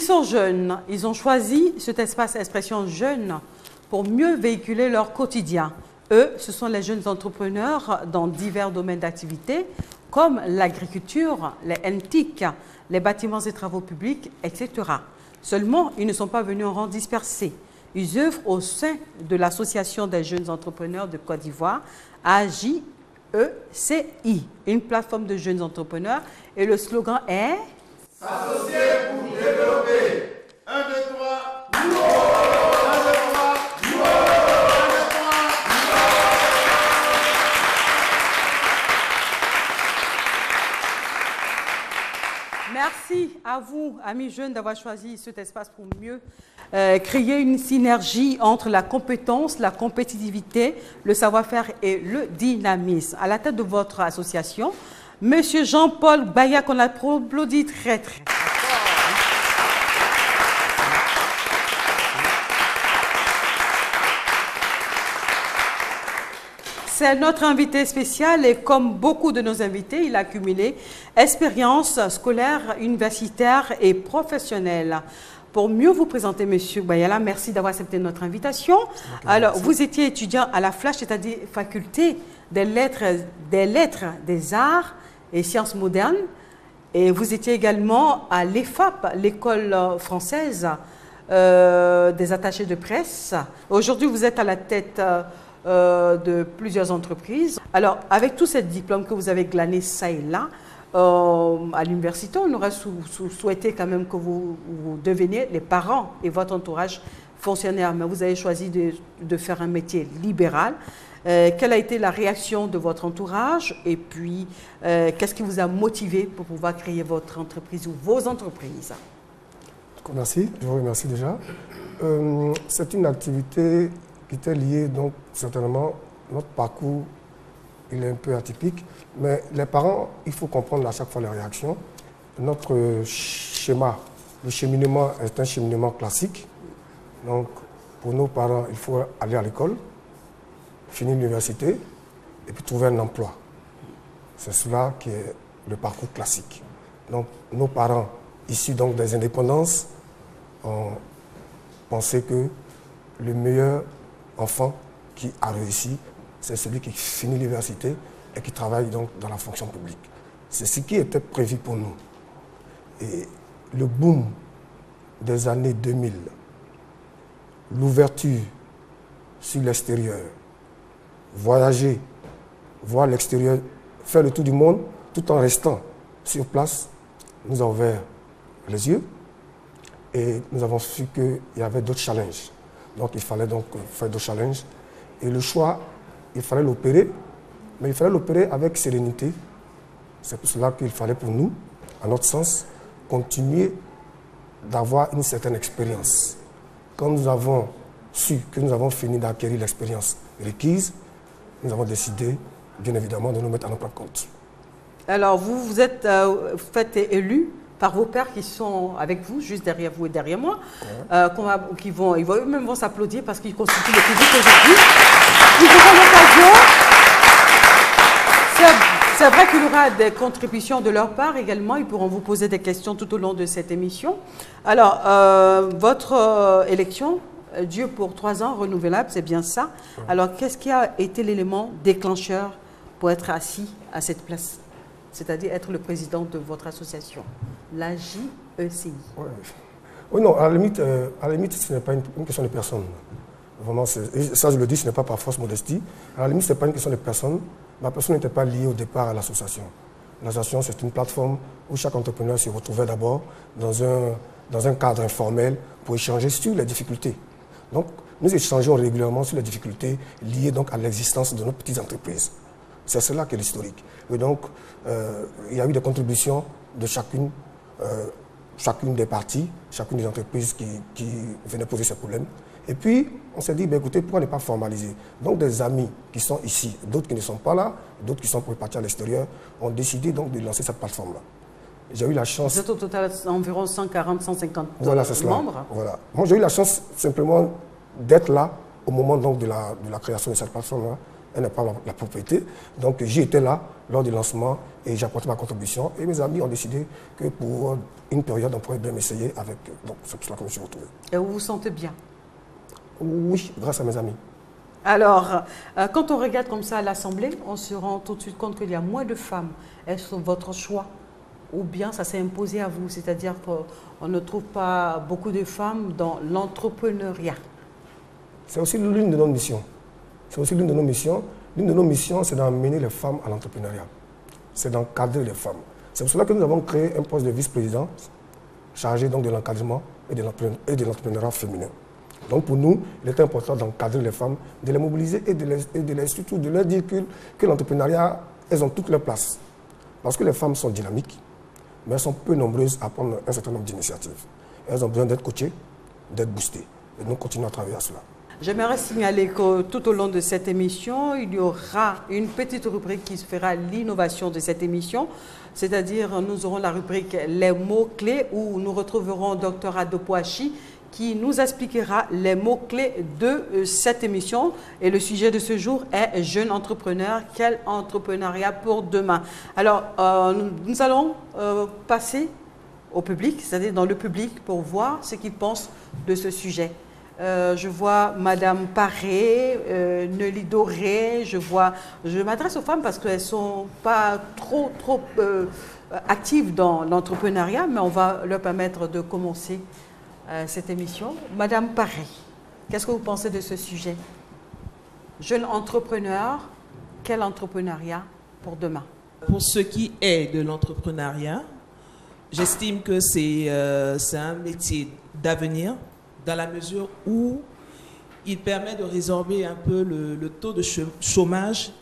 Ils sont jeunes, ils ont choisi cet espace expression jeune pour mieux véhiculer leur quotidien. Eux, ce sont les jeunes entrepreneurs dans divers domaines d'activité comme l'agriculture, les NTIC, les bâtiments et travaux publics, etc. Seulement, ils ne sont pas venus en rang dispersé. Ils œuvrent au sein de l'Association des jeunes entrepreneurs de Côte d'Ivoire, AJECI, une plateforme de jeunes entrepreneurs. Et le slogan est « S'associer pour développer ». 1, 2, 3, nous. 1, 2, 3, nous. 1, 2, 3, nous. Merci à vous, amis jeunes, d'avoir choisi cet espace pour mieux créer une synergie entre la compétence, la compétitivité, le savoir-faire et le dynamisme. À la tête de votre association, Monsieur Jean-Paul Baya, qu'on applaudit très très. C'est notre invité spécial et comme beaucoup de nos invités, il a accumulé expérience scolaire, universitaire et professionnelle. Pour mieux vous présenter, Monsieur Bayala, merci d'avoir accepté notre invitation. Alors, vous étiez étudiant à la FLASH, c'est-à-dire Faculté des lettres, des arts et sciences modernes. Et vous étiez également à l'EFAP, l'école française des attachés de presse. Aujourd'hui, vous êtes à la tête de plusieurs entreprises. Alors, avec tous ces diplômes que vous avez glanés ça et là, à l'université, on aurait souhaité quand même que vous deveniez les parents et votre entourage fonctionnaire, mais vous avez choisi de faire un métier libéral. Quelle a été la réaction de votre entourage et puis qu'est-ce qui vous a motivé pour pouvoir créer votre entreprise ou vos entreprises? Merci, je vous remercie déjà. C'est une activité qui était liée, donc certainement, notre parcours, il est un peu atypique, mais les parents, il faut comprendre à chaque fois les réactions. Notre schéma, le cheminement est un cheminement classique. Donc, pour nos parents, il faut aller à l'école, finir l'université et puis trouver un emploi. C'est cela qui est le parcours classique. Donc, nos parents, issus donc des indépendances, ont pensé que le meilleur enfant qui a réussi, c'est celui qui finit l'université et qui travaille donc dans la fonction publique. C'est ce qui était prévu pour nous. Et le boom des années 2000, l'ouverture sur l'extérieur, voyager, voir l'extérieur, faire le tour du monde, tout en restant sur place, nous a ouvert les yeux et nous avons su qu'il y avait d'autres challenges. Donc il fallait donc faire d'autres challenges. Et le choix, il fallait l'opérer, mais il fallait l'opérer avec sérénité. C'est pour cela qu'il fallait pour nous, à notre sens, continuer d'avoir une certaine expérience. Quand nous avons su que nous avons fini d'acquérir l'expérience requise, nous avons décidé, bien évidemment, de nous mettre à notre propre compte. Alors, vous êtes fait élu par vos pères qui sont avec vous, juste derrière vous et derrière moi, ils vont eux-mêmes s'applaudir parce qu'ils constituent le public aujourd'hui. Ils auront l'occasion. C'est vrai qu'il y aura des contributions de leur part également. Ils pourront vous poser des questions tout au long de cette émission. Alors, votre élection, Dieu pour 3 ans, renouvelable, c'est bien ça. Alors, qu'est-ce qui a été l'élément déclencheur pour être assis à cette place? C'est-à-dire être le président de votre association, la JECI. Oui, non, à la limite ce n'est pas une question de personne. Vraiment, ça je le dis, ce n'est pas par fausse modestie. À la limite, ce n'est pas une question de personne. Ma personne n'était pas liée au départ à l'association. L'association, c'est une plateforme où chaque entrepreneur se retrouvait d'abord dans un cadre informel pour échanger sur les difficultés. Donc, nous échangeons régulièrement sur les difficultés liées donc à l'existence de nos petites entreprises. C'est cela qui est l'historique. Et donc, il y a eu des contributions de chacune des parties, chacune des entreprises qui venaient poser ces problèmes. Et puis, on s'est dit, ben, écoutez, pourquoi ne pas formaliser? Donc, des amis qui sont ici, d'autres qui ne sont pas là, d'autres qui sont pour partir à l'extérieur, ont décidé donc de lancer cette plateforme-là. J'ai eu la chance... Vous êtes au total environ 140, 150 membres. Voilà. Moi, j'ai eu la chance simplement d'être là au moment donc, de la création de cette plateforme-là. elle n'est pas la propriété. Donc j'y étais là lors du lancement et j'ai apporté ma contribution. Et mes amis ont décidé que pour une période, on pourrait bien m'essayer avec. Donc c'est pour cela que je me suis retrouvé. Et vous vous sentez bien? Oui, grâce à mes amis. Alors, quand on regarde comme ça à l'Assemblée, on se rend tout de suite compte qu'il y a moins de femmes. Est-ce votre choix? Ou bien ça s'est imposé à vous? C'est-à-dire qu'on ne trouve pas beaucoup de femmes dans l'entrepreneuriat. C'est aussi l'une de nos missions. C'est aussi l'une de nos missions. L'une de nos missions, c'est d'amener les femmes à l'entrepreneuriat. C'est d'encadrer les femmes. C'est pour cela que nous avons créé un poste de vice-président chargé donc de l'encadrement et de l'entrepreneuriat féminin. Donc pour nous, il est important d'encadrer les femmes, de les mobiliser et surtout de leur dire que l'entrepreneuriat, elles ont toute leur place. Parce que les femmes sont dynamiques, mais elles sont peu nombreuses à prendre un certain nombre d'initiatives. Elles ont besoin d'être coachées, d'être boostées. Et nous continuons à travailler à cela. J'aimerais signaler que tout au long de cette émission, il y aura une petite rubrique qui fera l'innovation de cette émission. C'est-à-dire, nous aurons la rubrique « Les mots-clés » où nous retrouverons Dr Adopoachi qui nous expliquera les mots-clés de cette émission. Et le sujet de ce jour est « Jeune entrepreneur, quel entrepreneuriat pour demain ?» Alors, nous allons passer au public, c'est-à-dire dans le public, pour voir ce qu'ils pensent de ce sujet. Je vois Madame Paré, Nelly Doré, je m'adresse aux femmes parce qu'elles ne sont pas trop actives dans l'entrepreneuriat, mais on va leur permettre de commencer cette émission. Madame Paré, qu'est-ce que vous pensez de ce sujet? Jeune entrepreneur, quel entrepreneuriat pour demain? Pour ce qui est de l'entrepreneuriat, j'estime que c'est un métier d'avenir, dans la mesure où il permet de résorber un peu le taux de chômage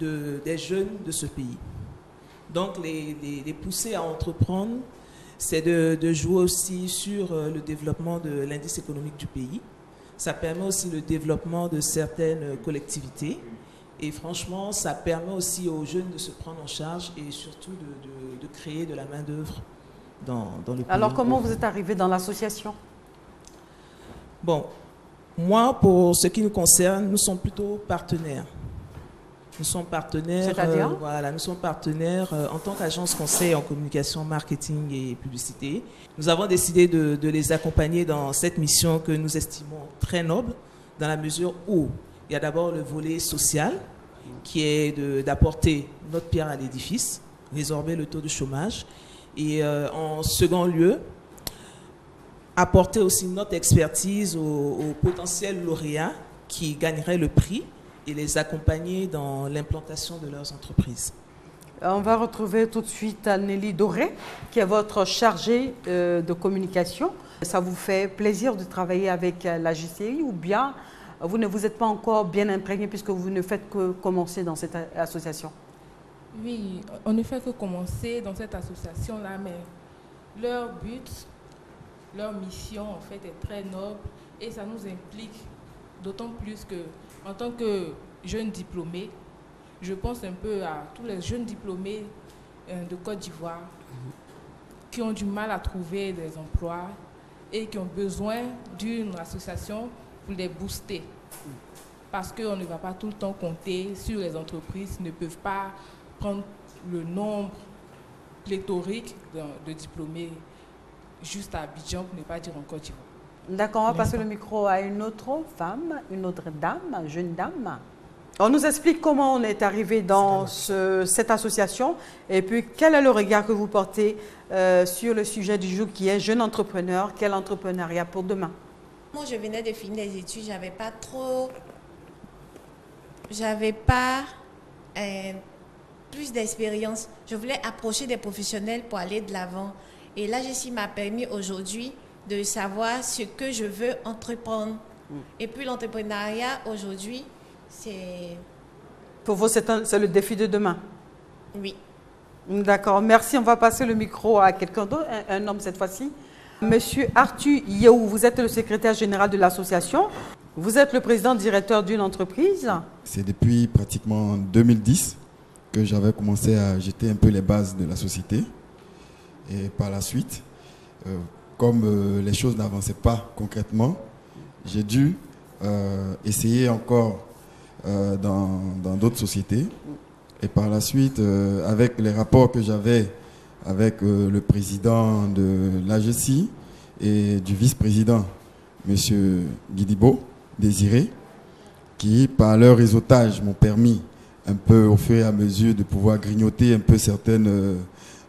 des jeunes de ce pays. Donc les pousser à entreprendre, c'est de jouer aussi sur le développement de l'indice économique du pays. Ça permet aussi le développement de certaines collectivités. Et franchement, ça permet aussi aux jeunes de se prendre en charge et surtout de créer de la main-d'œuvre dans le pays. Alors comment vous êtes arrivé dans l'association? Bon, moi, pour ce qui nous concerne, nous sommes plutôt partenaires. Nous sommes partenaires, voilà, nous sommes partenaires en tant qu'agence conseil en communication, marketing et publicité. Nous avons décidé de les accompagner dans cette mission que nous estimons très noble, dans la mesure où il y a d'abord le volet social, qui est d'apporter notre pierre à l'édifice, résorber le taux de chômage, et en second lieu, apporter aussi notre expertise aux potentiels lauréats qui gagneraient le prix et les accompagner dans l'implantation de leurs entreprises. On va retrouver tout de suite Nelly Doré, qui est votre chargée de communication. Ça vous fait plaisir de travailler avec la JCI ou bien vous ne vous êtes pas encore bien imprégné puisque vous ne faites que commencer dans cette association? Oui, on ne fait que commencer dans cette association-là, mais leur but, leur mission en fait est très noble et ça nous implique d'autant plus que en tant que jeunes diplômés, je pense un peu à tous les jeunes diplômés de Côte d'Ivoire qui ont du mal à trouver des emplois et qui ont besoin d'une association pour les booster. Parce qu'on ne va pas tout le temps compter sur les entreprises qui ne peuvent pas prendre le nombre pléthorique de diplômés juste à Abidjan, pour ne pas dire en Côte d'Ivoire. D'accord, on va passer le micro à une autre femme, une autre dame, jeune dame. On nous explique comment on est arrivé dans cette association et puis quel est le regard que vous portez sur le sujet du jour qui est jeune entrepreneur, quel entrepreneuriat pour demain? Moi, je venais de finir les études, j'avais pas plus d'expérience. Je voulais approcher des professionnels pour aller de l'avant. Et là, ceci m'a permis aujourd'hui de savoir ce que je veux entreprendre. Et puis l'entrepreneuriat aujourd'hui, c'est... Pour vous, c'est le défi de demain? Oui. D'accord, merci. On va passer le micro à quelqu'un d'autre, un homme cette fois-ci. Monsieur Arthur Yehou, vous êtes le secrétaire général de l'association. Vous êtes le président-directeur d'une entreprise. C'est depuis pratiquement 2010 que j'avais commencé à jeter un peu les bases de la société. Et par la suite, comme les choses n'avançaient pas concrètement, j'ai dû essayer encore dans d'autres sociétés. Et par la suite, avec les rapports que j'avais avec le président de l'AGECI et du vice-président, M. Guidibo, Désiré, qui, par leur réseautage, m'ont permis un peu, au fur et à mesure, de pouvoir grignoter un peu certaines,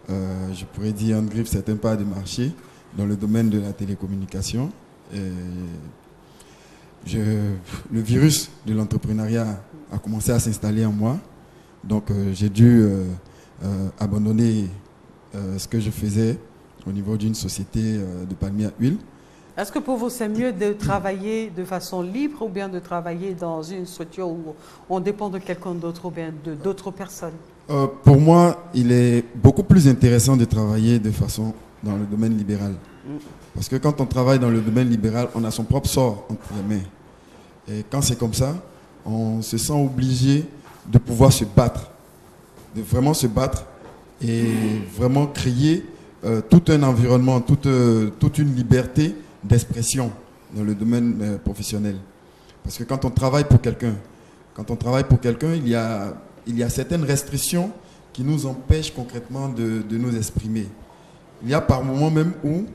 je pourrais dire, en griffe, certaines parts de marché dans le domaine de la télécommunication. Et le virus de l'entrepreneuriat a commencé à s'installer en moi. Donc, j'ai dû abandonner ce que je faisais au niveau d'une société de palmiers à huile. Est-ce que pour vous, c'est mieux de travailler de façon libre ou bien de travailler dans une structure où on dépend de quelqu'un d'autre ou bien d'autres personnes? Pour moi, il est beaucoup plus intéressant de travailler de façon dans le domaine libéral. Parce que quand on travaille dans le domaine libéral, on a son propre sort entre les mains. Et quand c'est comme ça, on se sent obligé de pouvoir se battre, de vraiment se battre et vraiment créer tout un environnement, toute une liberté d'expression dans le domaine professionnel. Parce que quand on travaille pour quelqu'un, il y a certaines restrictions qui nous empêchent concrètement de nous exprimer. Il y a par moments même où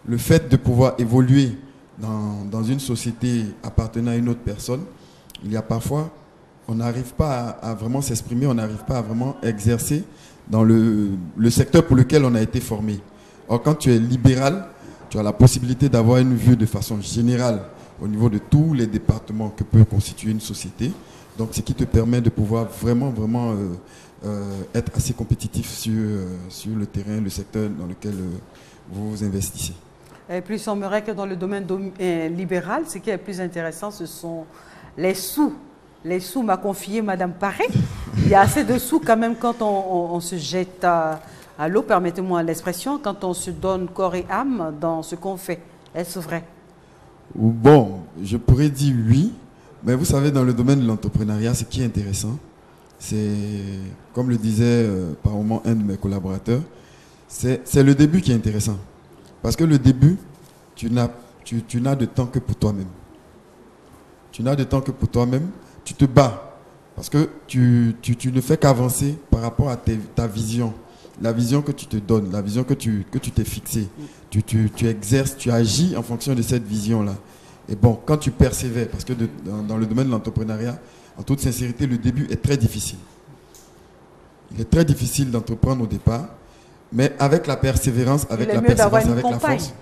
le fait de pouvoir évoluer dans une société appartenant à une autre personne, il y a parfois, on n'arrive pas à vraiment s'exprimer, on n'arrive pas à vraiment exercer dans le secteur pour lequel on a été formé. Or, quand tu es libéral, tu as la possibilité d'avoir une vue de façon générale au niveau de tous les départements que peut constituer une société. Donc, ce qui te permet de pouvoir vraiment être assez compétitif sur le terrain, le secteur dans lequel vous investissez. Et puis, il semblerait que dans le domaine libéral, ce qui est plus intéressant, ce sont les sous. Les sous m'a confié Madame Paré. Il y a assez de sous quand même quand on se jette à l'eau, permettez-moi l'expression, quand on se donne corps et âme dans ce qu'on fait. Est-ce vrai? Bon, je pourrais dire oui, mais vous savez, dans le domaine de l'entrepreneuriat, ce qui est intéressant, c'est, comme le disait par moment un de mes collaborateurs, c'est le début qui est intéressant. Parce que le début, tu n'as de temps que pour toi-même. Tu n'as de temps que pour toi-même, tu te bats. Parce que tu ne fais qu'avancer par rapport à ta vision. La vision que tu te donnes, la vision que tu t'es fixée. Tu exerces, tu agis en fonction de cette vision-là. Et bon, quand tu persévères, parce que dans le domaine de l'entrepreneuriat, en toute sincérité, le début est très difficile. Il est très difficile d'entreprendre au départ, mais avec la persévérance, avec la force.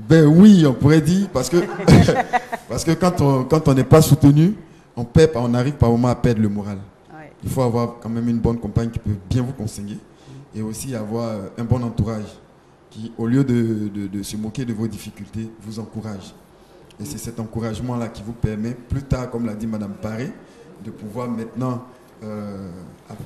Ben oui, on pourrait dire, parce que quand on n'est pas soutenu, on arrive par moment à perdre le moral. Ouais. Il faut avoir quand même une bonne compagne qui peut bien vous conseiller et aussi avoir un bon entourage qui, au lieu de se moquer de vos difficultés, vous encourage. Et c'est cet encouragement-là qui vous permet, plus tard, comme l'a dit Madame Paré, de pouvoir maintenant,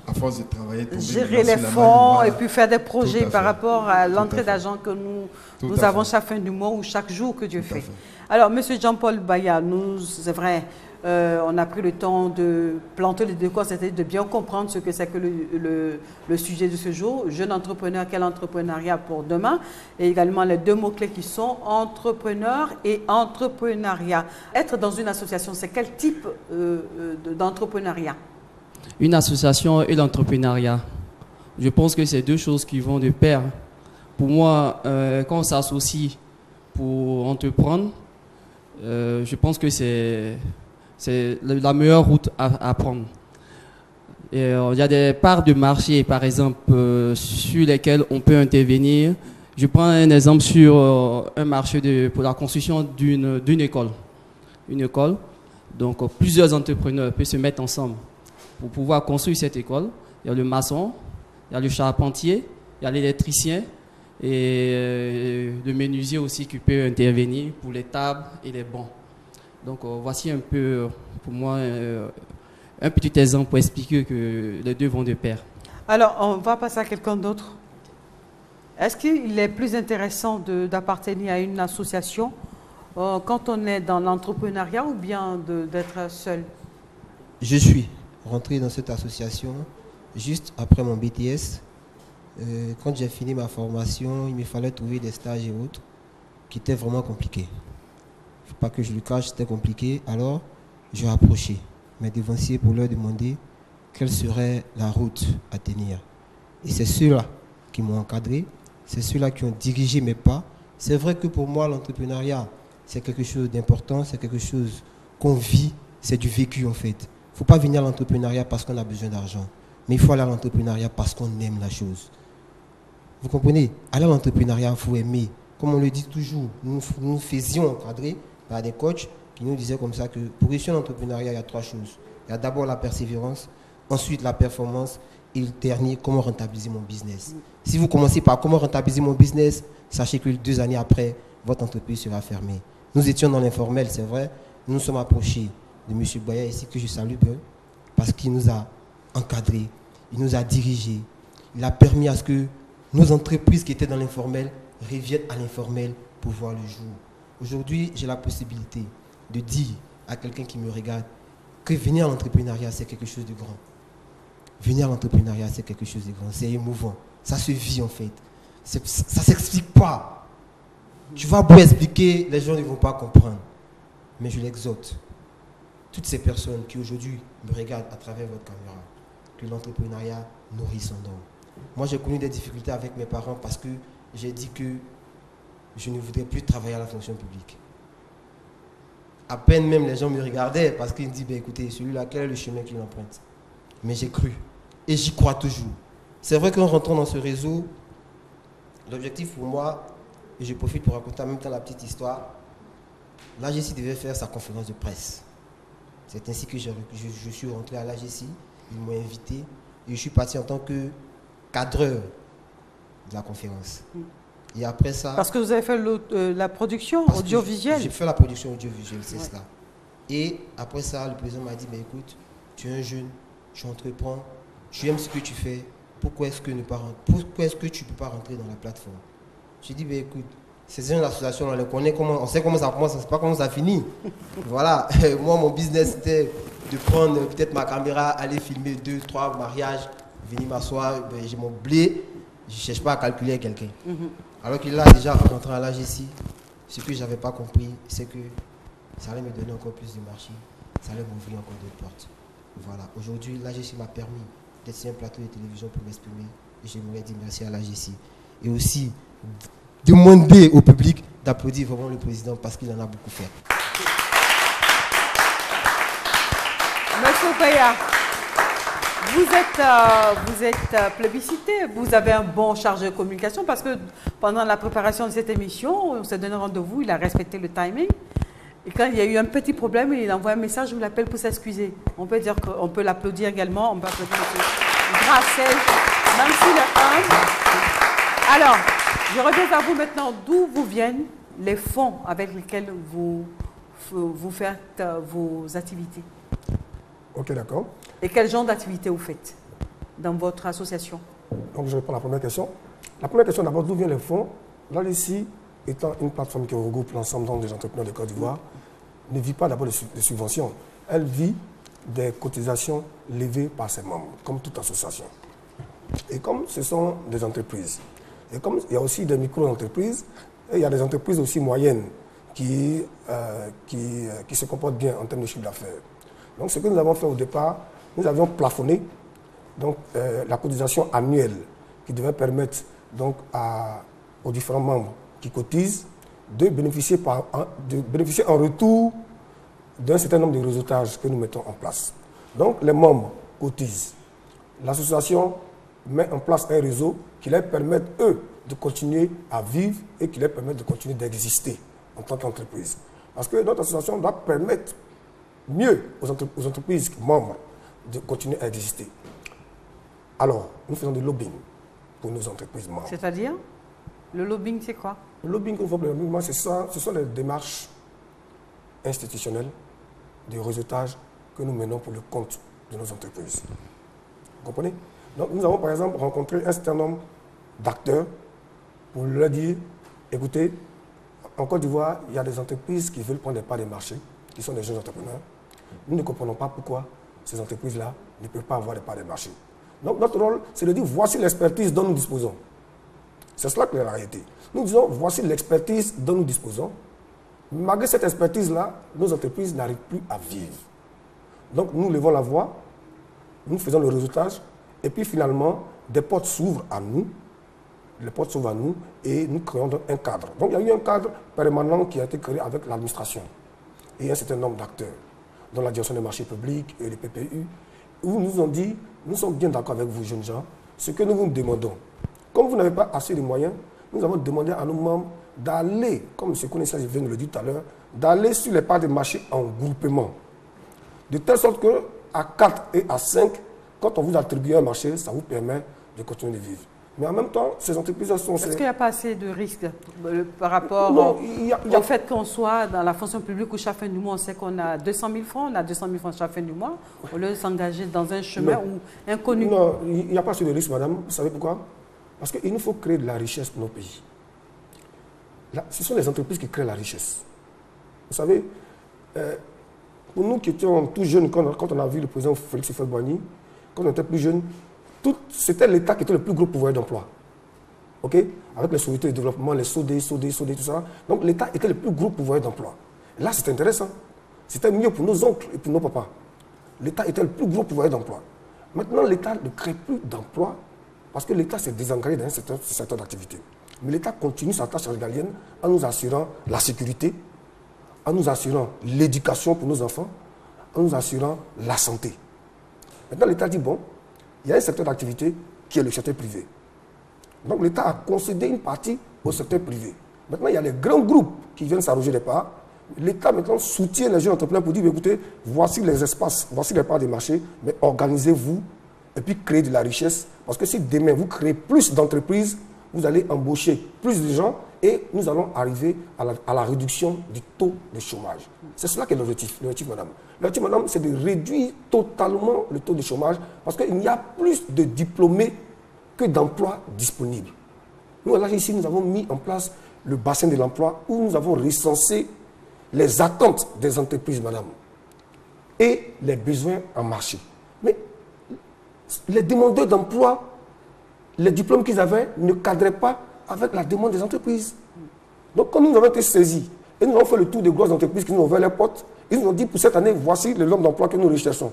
à force de travailler, gérer les fonds et puis faire des projets par rapport à l'entrée d'argent que nous avons chaque fin du mois ou chaque jour que Dieu fait. Alors, Monsieur Jean-Paul Baya, c'est vrai, on a pris le temps de planter le décor, c'est-à-dire de bien comprendre ce que c'est que le sujet de ce jour. Jeune entrepreneur, quel entrepreneuriat pour demain? Et également les deux mots-clés qui sont entrepreneur et entrepreneuriat. Être dans une association, c'est quel type d'entrepreneuriat? Une association et l'entrepreneuriat. Je pense que c'est deux choses qui vont de pair. Pour moi, quand on s'associe pour entreprendre, je pense que c'est la meilleure route à prendre. Il y a des parts de marché, par exemple, sur lesquelles on peut intervenir. Je prends un exemple sur un marché pour la construction d'une école. Une école. Donc, plusieurs entrepreneurs peuvent se mettre ensemble pour pouvoir construire cette école. Il y a le maçon, il y a le charpentier, il y a l'électricien et le menuisier aussi qui peut intervenir pour les tables et les bancs. Donc voici un peu pour moi un petit exemple pour expliquer que les deux vont de pair. Alors on va passer à quelqu'un d'autre. Est-ce qu'il est plus intéressant d'appartenir à une association quand on est dans l'entrepreneuriat ou bien d'être seul? Je suis rentré dans cette association juste après mon BTS. Quand j'ai fini ma formation, il me fallait trouver des stages et autres qui étaient vraiment compliqués. Il ne faut pas que je le cache, c'était compliqué. Alors, j'ai approché. mes devanciers pour leur demander quelle serait la route à tenir. Et c'est ceux-là qui m'ont encadré, c'est ceux-là qui ont dirigé mes pas. C'est vrai que pour moi, l'entrepreneuriat, c'est quelque chose d'important, c'est quelque chose qu'on vit, c'est du vécu en fait. Il ne faut pas venir à l'entrepreneuriat parce qu'on a besoin d'argent, mais il faut aller à l'entrepreneuriat parce qu'on aime la chose. Vous comprenez? Aller à l'entrepreneuriat, il faut aimer. Comme on le dit toujours, nous faisions encadrer par des coachs qui nous disaient comme ça que pour réussir l'entrepreneuriat, il y a 3 choses. Il y a d'abord la persévérance, ensuite la performance et le dernier, comment rentabiliser mon business. Si vous commencez par comment rentabiliser mon business, sachez que 2 années après, votre entreprise sera fermée. Nous étions dans l'informel, c'est vrai. Nous nous sommes approchés de M. Boya ici, que je salue bien, parce qu'il nous a encadrés, il nous a dirigés. Il a permis à ce que nos entreprises qui étaient dans l'informel reviennent à l'informel pour voir le jour. Aujourd'hui, j'ai la possibilité de dire à quelqu'un qui me regarde que venir à l'entrepreneuriat, c'est quelque chose de grand. Venir à l'entrepreneuriat, c'est quelque chose de grand. C'est émouvant. Ça se vit en fait. Ça ne s'explique pas. Tu vas beau expliquer, les gens ne vont pas comprendre. Mais je l'exhorte. Toutes ces personnes qui aujourd'hui me regardent à travers votre caméra, que l'entrepreneuriat nourrit son homme. Moi, j'ai connu des difficultés avec mes parents parce que j'ai dit que je ne voudrais plus travailler à la fonction publique. À peine même les gens me regardaient parce qu'ils me disent, ben, écoutez, celui-là, quel est le chemin qu'il emprunte? Mais j'ai cru. Et j'y crois toujours. C'est vrai qu'en rentrant dans ce réseau, l'objectif pour moi, et je profite pour raconter en même temps la petite histoire, l'AGECI devait faire sa conférence de presse. C'est ainsi que je suis rentré à l'AGECI, ils m'ont invité, et je suis parti en tant que cadreur de la conférence. Et après ça... Parce que vous avez fait la production audiovisuelle. J'ai fait la production audiovisuelle, c'est cela. Et après ça, le président m'a dit, mais écoute, tu es un jeune, tu entreprends, tu aimes ce que tu fais, pourquoi est-ce que tu ne peux pas rentrer dans la plateforme? J'ai dit, ben écoute, ces une association, on sait comment ça commence, on ne sait pas comment ça finit. Voilà, moi mon business c'était de prendre peut-être ma caméra, aller filmer 2, 3 mariages, venir m'asseoir, ben, j'ai mon blé, je ne cherche pas à calculer quelqu'un. Alors qu'il a déjà rentré à l'AGECI, ce que je n'avais pas compris, c'est que ça allait me donner encore plus de marché, ça allait m'ouvrir encore d'autres portes. Voilà, aujourd'hui l'AGECI m'a permis d'être sur un plateau de télévision pour m'exprimer et j'aimerais dire merci à l'AGECI. Et aussi demander au public d'applaudir vraiment le président parce qu'il en a beaucoup fait. Monsieur Boya, vous êtes plébiscité, vous avez un bon chargé de communication parce que pendant la préparation de cette émission, on s'est donné rendez-vous, il a respecté le timing. Et quand il y a eu un petit problème, il envoie un message, je vous l'appelle pour s'excuser. On peut dire qu'on peut l'applaudir également, on peut applaudir Grâce, même s'il est humble. Alors, je reviens à vous maintenant. D'où vous viennent les fonds avec lesquels vous faites vos activités? Ok, d'accord. Et quel genre d'activités vous faites dans votre association? Donc, je réponds à la première question. La première question, d'abord, d'où viennent les fonds? L'AGECI, étant une plateforme qui regroupe l'ensemble des entrepreneurs de Côte d'Ivoire, ne vit pas d'abord de subventions. Elle vit des cotisations levées par ses membres, comme toute association. Et comme ce sont des entreprises, et comme il y a aussi des micro-entreprises, et il y a des entreprises aussi moyennes qui se comportent bien en termes de chiffre d'affaires. Donc ce que nous avons fait au départ, nous avions plafonné donc, la cotisation annuelle qui devait permettre donc, aux différents membres qui cotisent de bénéficier en retour d'un certain nombre de réseautages que nous mettons en place. Donc les membres cotisent. L'association met en place un réseau qui leur permet, eux, de continuer à vivre et qui leur permet de continuer d'exister en tant qu'entreprise. Parce que notre association doit permettre mieux aux entreprises membres de continuer à exister. Alors, nous faisons du lobbying pour nos entreprises membres. C'est-à-dire, le lobbying, c'est quoi? Le lobbying, ce sont les démarches institutionnelles de réseautage que nous menons pour le compte de nos entreprises. Vous comprenez? Donc, nous avons par exemple rencontré un certain nombre d'acteurs pour leur dire, écoutez, en Côte d'Ivoire, il y a des entreprises qui veulent prendre des parts des marchés, qui sont des jeunes entrepreneurs. Nous ne comprenons pas pourquoi ces entreprises-là ne peuvent pas avoir des parts des marchés. Donc, notre rôle, c'est de dire, voici l'expertise dont nous disposons. C'est cela que la réalité. Nous disons, voici l'expertise dont nous disposons. Malgré cette expertise-là, nos entreprises n'arrivent plus à vivre. Donc nous levons la voix, nous faisons le réseautage, et puis finalement, des portes s'ouvrent à nous, les portes s'ouvrent à nous, et nous créons donc un cadre. Donc il y a eu un cadre permanent qui a été créé avec l'administration et un certain nombre d'acteurs, dont la direction des marchés publics et les PPU, où nous ont dit, nous sommes bien d'accord avec vous jeunes gens, ce que nous vous demandons. Comme vous n'avez pas assez de moyens, nous avons demandé à nos membres d'aller, comme M. Kounessia vient de le dire tout à l'heure, d'aller sur les parts de marché en groupement. De telle sorte qu'à 4 et à 5, quand on vous attribue un marché, ça vous permet de continuer de vivre. Mais en même temps, ces entreprises sont... Est-ce qu'il n'y a pas assez de risques par rapport au fait qu'on soit dans la fonction publique où chaque fin du mois, on sait qu'on a 200 000 francs, on a 200 000 francs chaque fin du mois, au lieu de s'engager dans un chemin inconnu? Non, il n'y a pas assez de risque, madame. Vous savez pourquoi? Parce qu'il nous faut créer de la richesse pour nos pays. Là, ce sont les entreprises qui créent la richesse. Vous savez, pour nous qui étions tout jeunes, quand on a vu le président Félix Houphouët-Boigny, quand on était plus jeunes, c'était l'État qui était le plus gros pouvoir d'emploi. OK? Avec les sociétés de développement, les SODE, tout ça. Donc l'État était le plus gros pouvoir d'emploi. Là, c'était intéressant. C'était mieux pour nos oncles et pour nos papas. L'État était le plus gros pouvoir d'emploi. Maintenant, l'État ne crée plus d'emploi parce que l'État s'est désengagé dans un secteur d'activité. Mais l'État continue sa tâche régalienne en nous assurant la sécurité, en nous assurant l'éducation pour nos enfants, en nous assurant la santé. Maintenant, l'État dit, bon, il y a un secteur d'activité qui est le secteur privé. Donc l'État a concédé une partie au secteur privé. Maintenant, il y a les grands groupes qui viennent s'arroger des parts. L'État maintenant soutient les jeunes entrepreneurs pour dire, écoutez, voici les espaces, voici les parts des marchés, mais organisez-vous et puis créez de la richesse. Parce que si demain vous créez plus d'entreprises, vous allez embaucher plus de gens et nous allons arriver à la réduction du taux de chômage. C'est cela qui est l'objectif, madame. L'objectif, madame, c'est de réduire totalement le taux de chômage parce qu'il y a plus de diplômés que d'emplois disponibles. Nous, là, ici, nous avons mis en place le bassin de l'emploi où nous avons recensé les attentes des entreprises, madame, et les besoins en marché. Mais les demandeurs d'emploi, les diplômes qu'ils avaient ne cadraient pas avec la demande des entreprises. Donc, quand nous avons été saisis et nous avons fait le tour des grosses entreprises qui nous ont ouvert les portes, ils nous ont dit pour cette année, voici le nombre d'emplois que nous recherchons.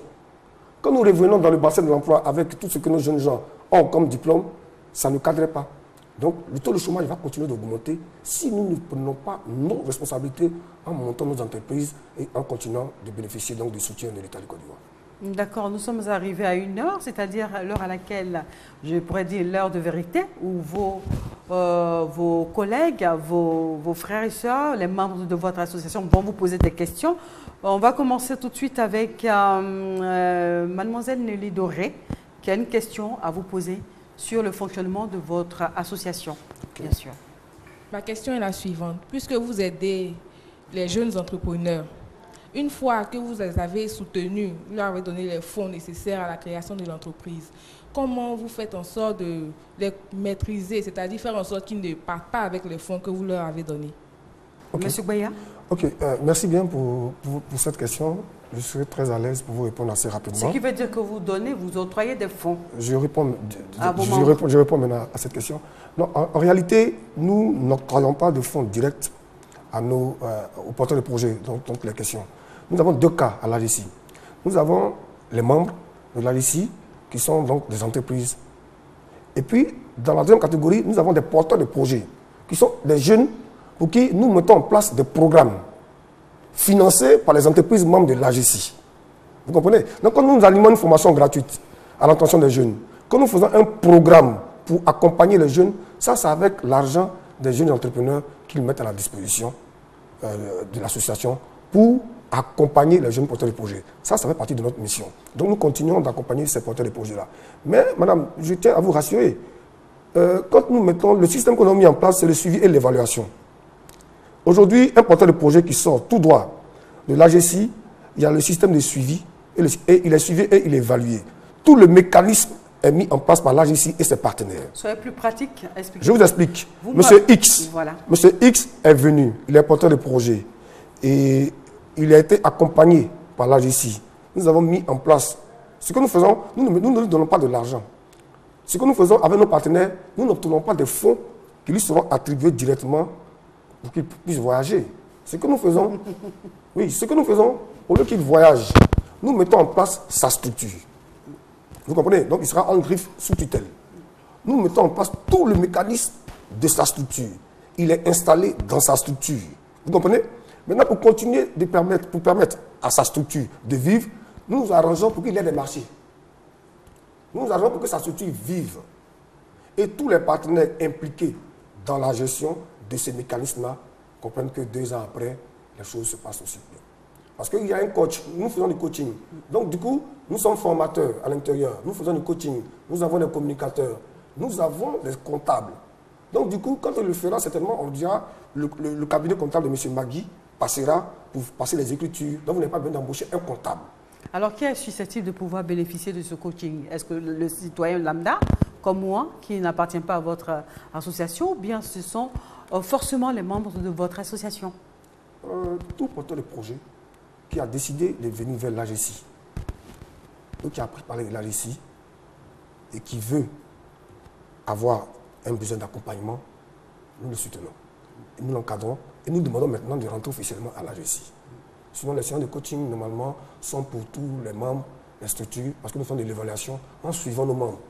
Quand nous revenons dans le bassin de l'emploi avec tout ce que nos jeunes gens ont comme diplôme, ça ne cadrait pas. Donc, le taux de chômage va continuer d'augmenter si nous ne prenons pas nos responsabilités en montant nos entreprises et en continuant de bénéficier donc du soutien de l'État du Côte d'Ivoire. D'accord, nous sommes arrivés à une heure, c'est-à-dire l'heure à laquelle, je pourrais dire l'heure de vérité, où vos collègues, vos frères et sœurs, les membres de votre association vont vous poser des questions. On va commencer tout de suite avec mademoiselle Nelly Doré, qui a une question à vous poser sur le fonctionnement de votre association, bien sûr. Ma question est la suivante. Puisque vous aidez les jeunes entrepreneurs, une fois que vous les avez soutenus, vous leur avez donné les fonds nécessaires à la création de l'entreprise, comment vous faites en sorte de les maîtriser, c'est-à-dire faire en sorte qu'ils ne partent pas avec les fonds que vous leur avez donnés? Okay. Monsieur Baya. Ok, merci bien pour cette question. Je serai très à l'aise pour vous répondre assez rapidement. Ce qui veut dire que vous donnez, vous octroyez des fonds. Je réponds maintenant à cette question. Non, en réalité, nous n'octroyons pas de fonds directs aux porteurs de projets, donc les questions. Nous avons deux cas à l'AGC. Nous avons les membres de l'AGC qui sont donc des entreprises. Et puis, dans la deuxième catégorie, nous avons des porteurs de projets qui sont des jeunes pour qui nous mettons en place des programmes financés par les entreprises membres de l'AGC. Vous comprenez? Donc, quand nous animons une formation gratuite à l'intention des jeunes, quand nous faisons un programme pour accompagner les jeunes, ça, c'est avec l'argent des jeunes entrepreneurs qu'ils mettent à la disposition de l'association pour accompagner les jeunes porteurs de projets. Ça fait partie de notre mission. Donc, nous continuons d'accompagner ces porteurs de projets-là. Mais, madame, je tiens à vous rassurer, quand nous mettons, le système qu'on a mis en place, c'est le suivi et l'évaluation. Aujourd'hui, un porteur de projet qui sort tout droit de l'AGC, il y a le système de suivi, et il est suivi et il est évalué. Tout le mécanisme est mis en place par l'AGC et ses partenaires. Soyez plus pratique, expliquez. Je vous explique. Monsieur X, voilà. Monsieur X est venu, il est porteur de projet, et il a été accompagné par l'AGC. Nous avons mis en place ce que nous faisons, nous ne donnons pas de l'argent. Ce que nous faisons avec nos partenaires, nous n'obtenons pas de fonds qui lui seront attribués directement pour qu'il puisse voyager. Ce que nous faisons, oui, ce que nous faisons, au lieu qu'il voyage, nous mettons en place sa structure. Vous comprenez? Donc il sera en griffe sous tutelle. Nous mettons en place tout le mécanisme de sa structure. Il est installé dans sa structure. Vous comprenez? Maintenant, pour continuer de permettre à sa structure de vivre, nous nous arrangeons pour qu'il ait des marchés. Nous nous arrangeons pour que sa structure vive. Et tous les partenaires impliqués dans la gestion de ces mécanismes-là comprennent que 2 ans après, les choses se passent aussi bien. Parce qu'il y a un coach, nous faisons du coaching. Donc du coup, nous sommes formateurs à l'intérieur, nous faisons du coaching, nous avons des communicateurs, nous avons des comptables. Donc du coup, quand on le fera, certainement, on dira, le cabinet comptable de M. Magui passera pour passer les écritures. Donc vous n'avez pas besoin d'embaucher un comptable. Alors qui est susceptible de pouvoir bénéficier de ce coaching? Est-ce que le citoyen lambda, comme moi, qui n'appartient pas à votre association, ou bien ce sont forcément les membres de votre association? Tout porteur de projet qui a décidé de venir vers l'AGECI, ou qui a préparé l'AGECI et qui veut avoir un besoin d'accompagnement, nous le soutenons. Et nous l'encadrons et nous demandons maintenant de rentrer officiellement à l'AGECI. Sinon, les séances de coaching, normalement, sont pour tous les membres, les structures, parce que nous faisons de l'évaluation en suivant nos membres.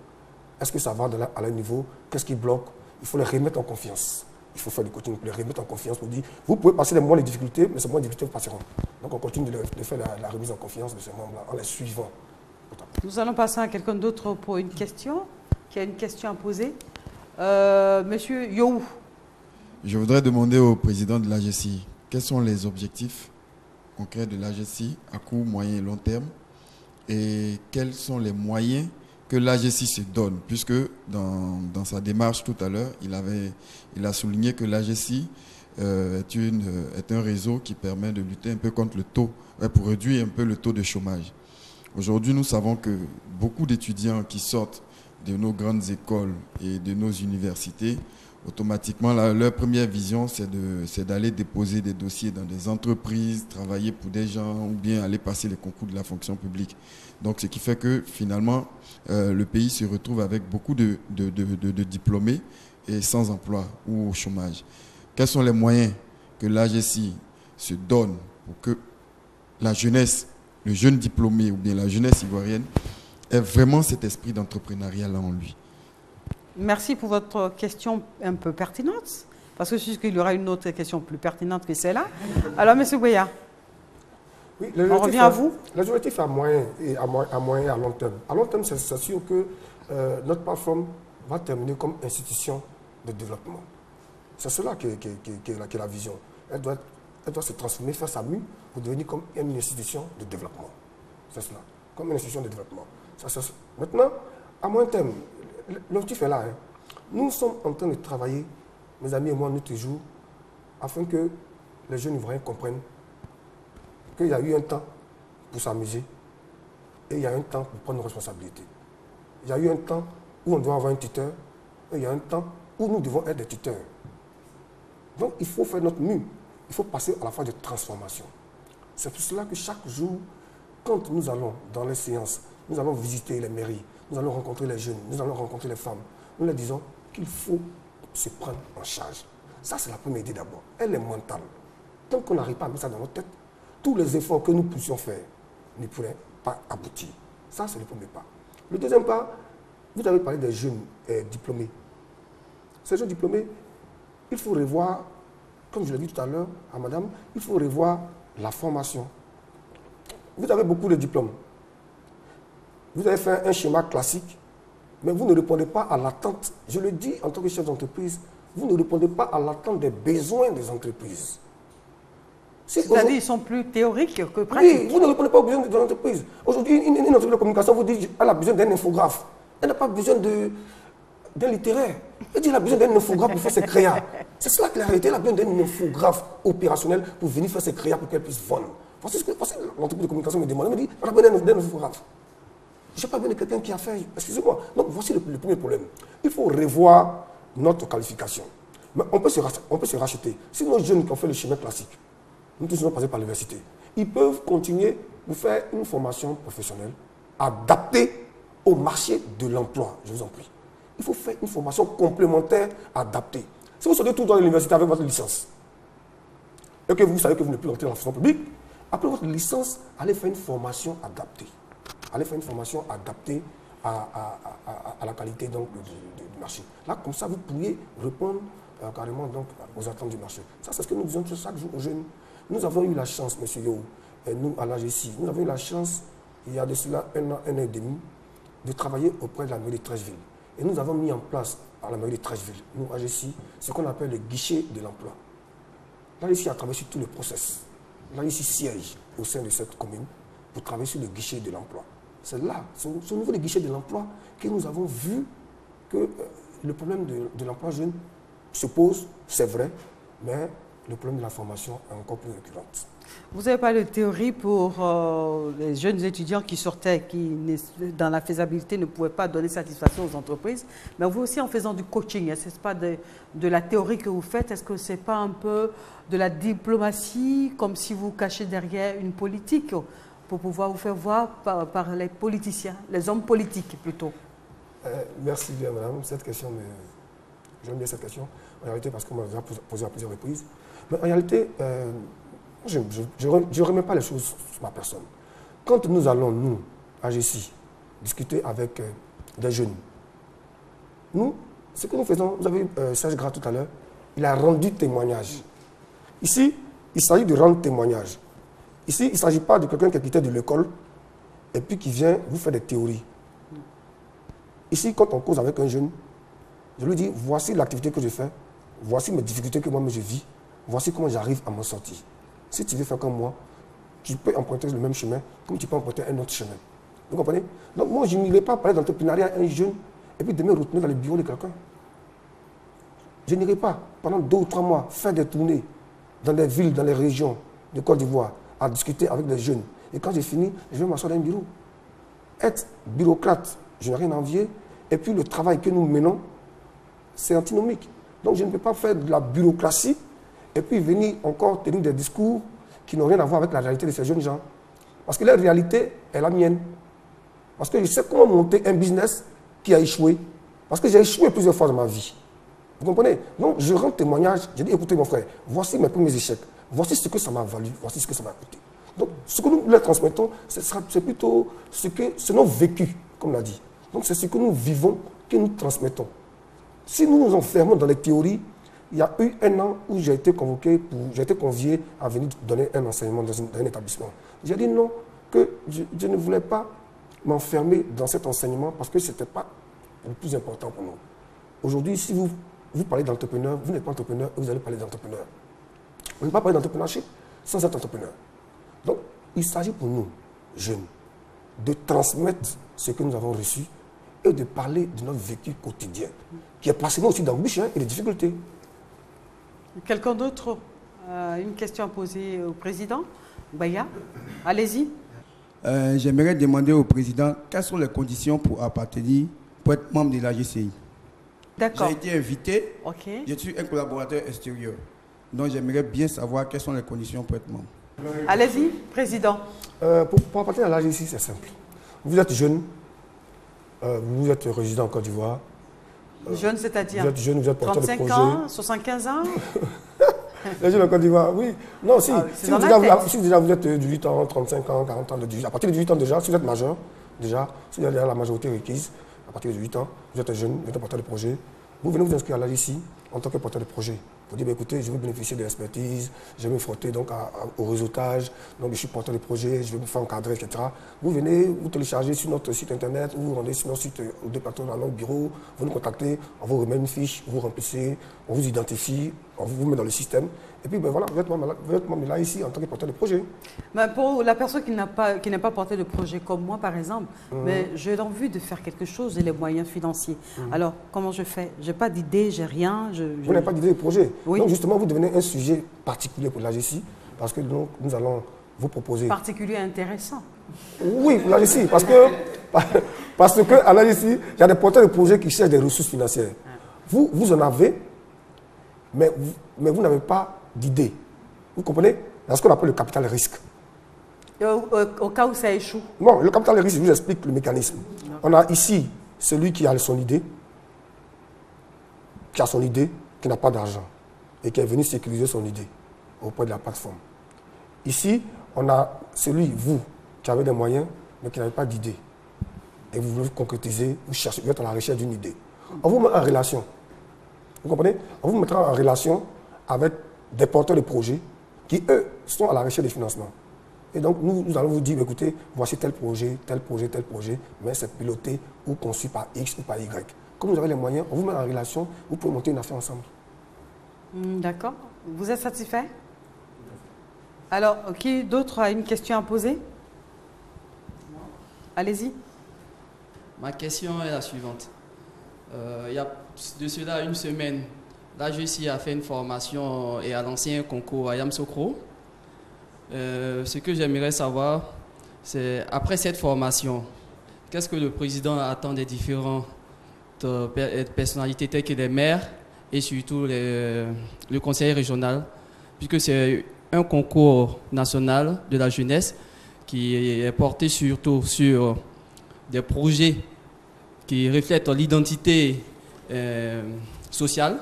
Est-ce que ça va à leur niveau? Qu'est-ce qui bloque? Il faut les remettre en confiance. Il faut faire du coaching pour les remettre en confiance, pour dire, vous pouvez passer les mois de difficultés, mais ces mois de difficultés passeront. Donc on continue de faire la remise en confiance de ces membres-là, en les suivant. Nous allons passer à quelqu'un d'autre pour une question, qui a une question à poser. Monsieur Youhou. Je voudrais demander au président de l'AGECI, quels sont les objectifs concrets de l'AGECI à court, moyen et long terme, et quels sont les moyens que l'AGECI se donne, puisque dans sa démarche tout à l'heure, il a souligné que l'AGECI est un réseau qui permet de lutter un peu contre le taux, pour réduire un peu le taux de chômage. Aujourd'hui, nous savons que beaucoup d'étudiants qui sortent de nos grandes écoles et de nos universités, automatiquement, leur première vision, c'est d'aller déposer des dossiers dans des entreprises, travailler pour des gens ou bien aller passer les concours de la fonction publique. Donc, ce qui fait que finalement, le pays se retrouve avec beaucoup de diplômés et sans emploi ou au chômage. Quels sont les moyens que l'AGECI se donne pour que la jeunesse, le jeune diplômé ou bien la jeunesse ivoirienne ait vraiment cet esprit d'entrepreneuriat-là en lui? Merci pour votre question un peu pertinente, parce que je suis sûr qu'il y aura une autre question plus pertinente que celle-là. Alors, M. Gouya, oui, on revient à vous. L'objectif à moyen et à long terme. À long terme, c'est sûr que notre plateforme va terminer comme institution de développement. C'est cela qui est la vision. Elle doit se transformer, faire sa mue pour devenir comme une institution de développement. C'est cela, comme une institution de développement. Maintenant, à moyen terme, l'objectif est là. Hein. Nous sommes en train de travailler, mes amis et moi, nuit et jour, afin que les jeunes ivoiriens comprennent qu'il y a eu un temps pour s'amuser et il y a un temps pour prendre nos responsabilités. Il y a eu un temps où on doit avoir un tuteur et il y a un temps où nous devons être des tuteurs. Donc il faut faire notre mieux. Il faut passer à la phase de transformation. C'est pour cela que chaque jour, quand nous allons dans les séances, nous allons visiter les mairies, nous allons rencontrer les jeunes, nous allons rencontrer les femmes, nous leur disons qu'il faut se prendre en charge. Ça, c'est la première idée d'abord. Elle est mentale. Tant qu'on n'arrive pas à mettre ça dans notre tête, tous les efforts que nous puissions faire ne pourraient pas aboutir. Ça, c'est le premier pas. Le deuxième pas, vous avez parlé des jeunes diplômés. Ces jeunes diplômés, il faut revoir, comme je l'ai dit tout à l'heure à madame, il faut revoir la formation. Vous avez beaucoup de diplômes. Vous avez fait un schéma classique, mais vous ne répondez pas à l'attente. Je le dis en tant que chef d'entreprise, vous ne répondez pas à l'attente des besoins des entreprises. C'est-à-dire qu'ils sont plus théoriques que pratiques. Oui, vous ne répondez pas aux besoins de l'entreprise. Aujourd'hui, une entreprise de communication vous dit qu'elle a besoin d'un infographe. Elle n'a pas besoin d'un littéraire. Elle dit qu'elle a besoin d'un infographe pour faire ses créas. C'est cela que la réalité. Elle a besoin d'un infographe opérationnel pour venir faire ses créas pour qu'elle puisse vendre. Voici ce que l'entreprise de communication me demande. Elle me dit on a besoin d'un infographe. Je n'ai pas besoin de quelqu'un qui a fait. Excusez-moi. Donc voici le premier problème. Il faut revoir notre qualification. Mais on peut se racheter. Si nos jeunes qui ont fait le chemin classique, nous tous sommes passés par l'université, ils peuvent continuer pour faire une formation professionnelle adaptée au marché de l'emploi. Je vous en prie. Il faut faire une formation complémentaire adaptée. Si vous sortez tout dans l'université avec votre licence, et que vous savez que vous ne pouvez plus rentrer dans la fonction publique, Après votre licence, allez faire une formation adaptée. Allez faire une formation adaptée à la qualité donc, du marché. Là, comme ça, vous pourriez répondre carrément donc, aux attentes du marché. Ça, c'est ce que nous disons chaque jour aux jeunes. Nous avons eu la chance, M. Yo, et nous, à l'AGC, nous avons eu la chance, il y a de cela un an et demi, de travailler auprès de la mairie de Treichville. Et nous avons mis en place, à la mairie de Treichville, nous, AGC, ce qu'on appelle le guichet de l'emploi. L'AGC a travaillé sur tout le process. L'AGC siège au sein de cette commune pour travailler sur le guichet de l'emploi. C'est là, c'est au niveau du guichet de l'emploi que nous avons vu que le problème de l'emploi jeune se pose, c'est vrai, mais le problème de la formation est encore plus récurrent. Vous n'avez pas de théorie pour les jeunes étudiants qui sortaient, qui, dans la faisabilité, ne pouvaient pas donner satisfaction aux entreprises, mais vous aussi en faisant du coaching, est-ce que ce n'est pas de la théorie que vous faites, est-ce que ce n'est pas un peu de la diplomatie, comme si vous cachez derrière une politique pour pouvoir vous faire voir par les politiciens, les hommes politiques plutôt? Merci bien, madame. Cette question, j'aime bien cette question, en réalité, parce qu'on m'a déjà posé à plusieurs reprises. Mais en réalité, je ne remets pas les choses sur ma personne. Quand nous allons, nous, à AGC, discuter avec des jeunes, nous, ce que nous faisons, vous avez vu Serge Gras tout à l'heure, il a rendu témoignage. Ici, il s'agit de rendre témoignage. Ici, il ne s'agit pas de quelqu'un qui a quitté de l'école et puis qui vient vous faire des théories. Ici, quand on cause avec un jeune, je lui dis, voici l'activité que je fais, voici mes difficultés que moi-même je vis, voici comment j'arrive à m'en sortir. Si tu veux faire comme moi, tu peux emprunter le même chemin, comme tu peux emprunter un autre chemin. Vous comprenez? Donc moi, je n'irai pas parler d'entrepreneuriat à un jeune et puis demain retourner dans le bureau de quelqu'un. Je n'irai pas, pendant 2 ou 3 mois, faire des tournées dans des villes, dans les régions de Côte d'Ivoire, à discuter avec des jeunes. Et quand j'ai fini, je vais m'asseoir dans un bureau. Être bureaucrate, je n'ai rien à envier. Et puis le travail que nous menons, c'est antinomique. Donc je ne peux pas faire de la bureaucratie et puis venir encore tenir des discours qui n'ont rien à voir avec la réalité de ces jeunes gens. Parce que leur réalité est la mienne. Parce que je sais comment monter un business qui a échoué. Parce que j'ai échoué plusieurs fois dans ma vie. Vous comprenez? Donc je rends témoignage, je dis écoutez mon frère, voici mes premiers échecs, voici ce que ça m'a valu, voici ce que ça m'a coûté. Donc ce que nous leur transmettons, c'est plutôt ce nos vécus, comme on l'a dit. Donc c'est ce que nous vivons, que nous transmettons. Si nous nous enfermons dans les théories, il y a eu un an où j'ai été convié à venir donner un enseignement dans un établissement. J'ai dit non, que je ne voulais pas m'enfermer dans cet enseignement parce que ce n'était pas le plus important pour nous. Aujourd'hui, si vous parlez d'entrepreneur, vous n'êtes pas entrepreneur et vous allez parler d'entrepreneur. On ne peut pas parler d'entrepreneurship sans être entrepreneur. Donc, il s'agit pour nous, jeunes, de transmettre ce que nous avons reçu et de parler de notre vécu quotidien, qui est passionnant aussi d'embûches et de difficultés. Quelqu'un d'autre une question à poser au président? Baya, allez-y. J'aimerais demander au président quelles sont les conditions pour appartenir, pour être membre de la GCI. D'accord. J'ai été invité, je suis un collaborateur extérieur. Donc j'aimerais bien savoir quelles sont les conditions pour être membre. Allez-y, président. Pour appartenir à la GCI, c'est simple. Vous êtes jeune, vous êtes résident en Côte d'Ivoire. Jeune, c'est-à-dire? Vous êtes jeune, vous êtes porteur de projet. 35 ans, 75 ans? Les jeunes en Côte d'Ivoire, oui. Non, si, si déjà vous êtes de 18 ans, 35 ans, 40 ans, à partir de 18 ans déjà, si vous êtes majeur, déjà, si vous avez la majorité requise, à partir de 18 ans, vous êtes jeune, vous êtes un porteur de projet, vous venez vous inscrire à l'AGC en tant que porteur de projet. Vous dites, écoutez, je veux bénéficier de l'expertise, je vais me frotter donc au réseautage, donc je suis porteur de projet, je vais me faire encadrer, etc. Vous venez, vous téléchargez sur notre site internet, vous vous rendez sur notre site de plateau dans notre bureau, vous nous contactez, on vous remet une fiche, vous remplissez, on vous identifie, on vous met dans le système. Et puis ben voilà, vous êtes membre là ici en tant que porteur de projet. Mais pour la personne qui n'est pas porteur de projet comme moi par exemple, mais j'ai envie de faire quelque chose et les moyens financiers. Alors comment je fais? Je n'ai pas d'idée, j'ai rien. Vous n'avez pas d'idée de projet. Oui. Donc justement vous devenez un sujet particulier pour l'AGC parce que donc, nous allons vous proposer. Particulier intéressant. Oui, pour l'AGC parce que à l'AGC, il y a des porteurs de projets qui cherchent des ressources financières. Vous en avez, mais vous n'avez pas d'idée. Vous comprenez? C'est ce qu'on appelle le capital risque. Au cas où ça échoue? Non, le capital risque, je vous explique le mécanisme. On a ici celui qui a son idée, qui n'a pas d'argent et qui est venu sécuriser son idée auprès de la plateforme. Ici, On a celui, vous, qui avez des moyens, mais qui n'avez pas d'idée. Et vous voulez vous concrétiser, vous cherchez, vous êtes à la recherche d'une idée. On vous met en relation. Vous comprenez? On vous mettra en relation avec des porteurs de projets qui, eux, sont à la recherche des financements. Et donc, nous allons vous dire, écoutez, voici tel projet, mais c'est piloté ou conçu par X ou par Y. Comme vous avez les moyens, on vous met en relation, vous pouvez monter une affaire ensemble. D'accord. Vous êtes satisfait? Alors, qui d'autre a une question à poser? Allez-y. Ma question est la suivante. Il y a de cela une semaine, l'AGECI a fait une formation et a lancé un concours à Yamoussoukro. Ce que j'aimerais savoir, c'est après cette formation, qu'est-ce que le président attend des différentes personnalités telles que les maires et surtout le conseil régional, puisque c'est un concours national de la jeunesse qui est porté surtout sur des projets qui reflètent l'identité sociale,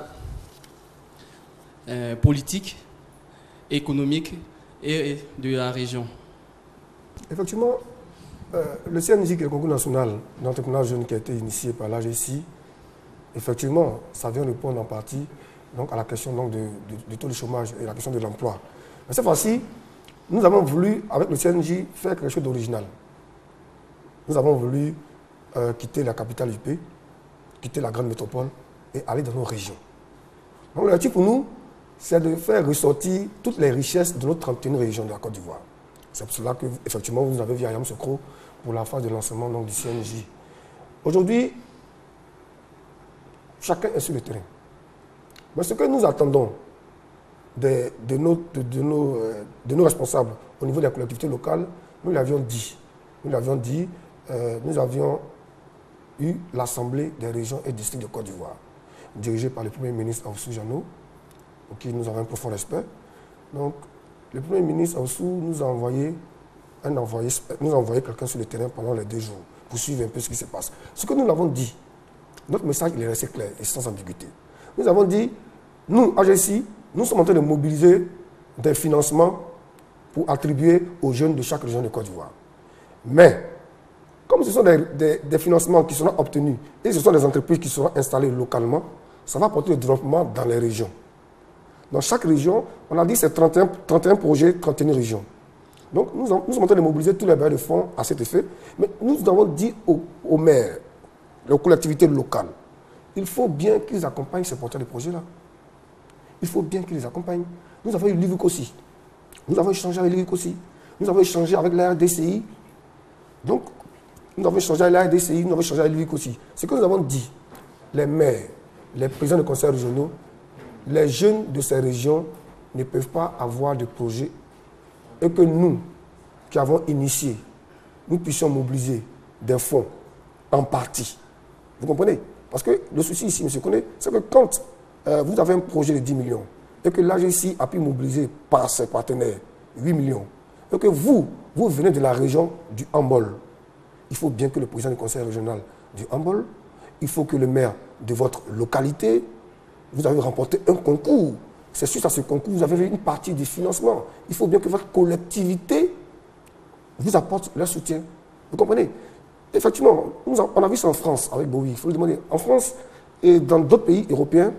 politique, économique et de la région. Effectivement, le CNJ, qui est le concours national d'entrepreneuriat jeune qui a été initié par l'AGECI, effectivement, ça vient répondre en partie donc, à la question donc, du taux de chômage et la question de l'emploi. Mais cette fois-ci, nous avons voulu, avec le CNJ, faire quelque chose d'original. Nous avons voulu quitter la capitale du pays, quitter la grande métropole et aller dans nos régions. Donc l'objectif pour nous, c'est de faire ressortir toutes les richesses de notre 31 régions de la Côte d'Ivoire. C'est pour cela que, effectivement, vous avez vu à Yamoussoukro pour la phase de lancement donc, du CNJ. Aujourd'hui, chacun est sur le terrain. Mais ce que nous attendons de nos responsables au niveau des collectivités locales, nous l'avions dit. Nous avions eu l'Assemblée des régions et districts de Côte d'Ivoire, dirigée par le Premier ministre Awoussou Diano, pour qui nous avons un profond respect. Donc, le Premier ministre Awoussou nous a envoyé quelqu'un sur le terrain pendant les 2 jours pour suivre un peu ce qui se passe. Ce que nous l'avons dit, notre message il est resté clair et sans ambiguïté. Nous avons dit, nous, AGECI, nous sommes en train de mobiliser des financements pour attribuer aux jeunes de chaque région de Côte d'Ivoire. Mais, comme ce sont des financements qui seront obtenus et ce sont des entreprises qui seront installées localement, ça va apporter le développement dans les régions. Dans chaque région, on a dit c'est 31 projets, 31 régions. Donc nous sommes en train de mobiliser tous les bailleurs de fonds à cet effet, mais nous avons dit aux maires, aux collectivités locales, il faut bien qu'ils accompagnent ces porteurs de projets-là. Il faut bien qu'ils les accompagnent. Nous avons eu l'IVIC aussi. Nous avons échangé avec l'IVIC aussi. Nous avons échangé avec la RDCI. Donc, nous avons échangé avec la RDCI, nous avons échangé avec l'IVIC aussi. Ce que nous avons dit, les maires, les présidents de conseils régionaux, les jeunes de ces régions ne peuvent pas avoir de projet et que nous, qui avons initié, nous puissions mobiliser des fonds en partie. Vous comprenez? Parce que le souci ici, M. Koné, c'est que quand vous avez un projet de 10 millions et que l'AGECI a pu mobiliser par ses partenaires 8 millions et que vous venez de la région du Hambol, il faut bien que le président du conseil régional du Hambol, il faut que le maire de votre localité, vous avez remporté un concours. C'est suite à ce concours, vous avez une partie du financement. Il faut bien que votre collectivité vous apporte leur soutien. Vous comprenez? Effectivement, on a vu ça en France avec Bowie. Il faut le demander. En France et dans d'autres pays européens,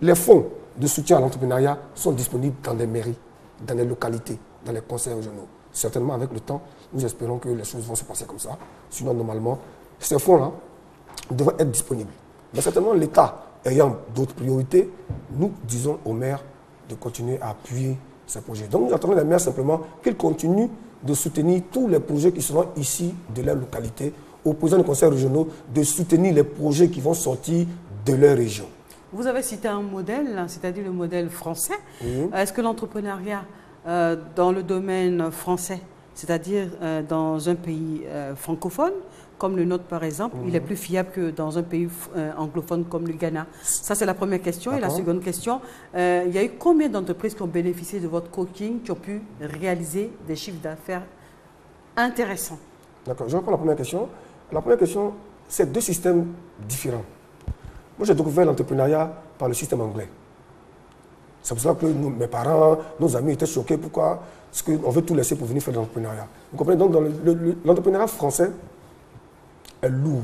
les fonds de soutien à l'entrepreneuriat sont disponibles dans les mairies, dans les localités, dans les conseils régionaux. Certainement, avec le temps, nous espérons que les choses vont se passer comme ça. Sinon, normalement, ces fonds-là devraient être disponibles. Mais certainement, l'État ayant d'autres priorités, nous disons aux maires de continuer à appuyer ces projets. Donc nous attendons les maires simplement qu'ils continuent de soutenir tous les projets qui seront ici de leur localité, aux présidents des conseils régionaux de soutenir les projets qui vont sortir de leur région. Vous avez cité un modèle, c'est-à-dire le modèle français. Est-ce que l'entrepreneuriat dans le domaine français, c'est-à-dire dans un pays francophone, comme le nôtre par exemple, il est plus fiable que dans un pays anglophone comme le Ghana? Ça, c'est la première question. Et la seconde question, il y a eu combien d'entreprises qui ont bénéficié de votre coaching, qui ont pu réaliser des chiffres d'affaires intéressants? D'accord, je reprends la première question. La première question, c'est 2 systèmes différents. Moi, j'ai découvert l'entrepreneuriat par le système anglais. C'est pour ça que mes parents, nos amis étaient choqués. Pourquoi? Parce qu'on veut tout laisser pour venir faire de l'entrepreneuriat. Vous comprenez? Donc, l'entrepreneuriat français est lourd.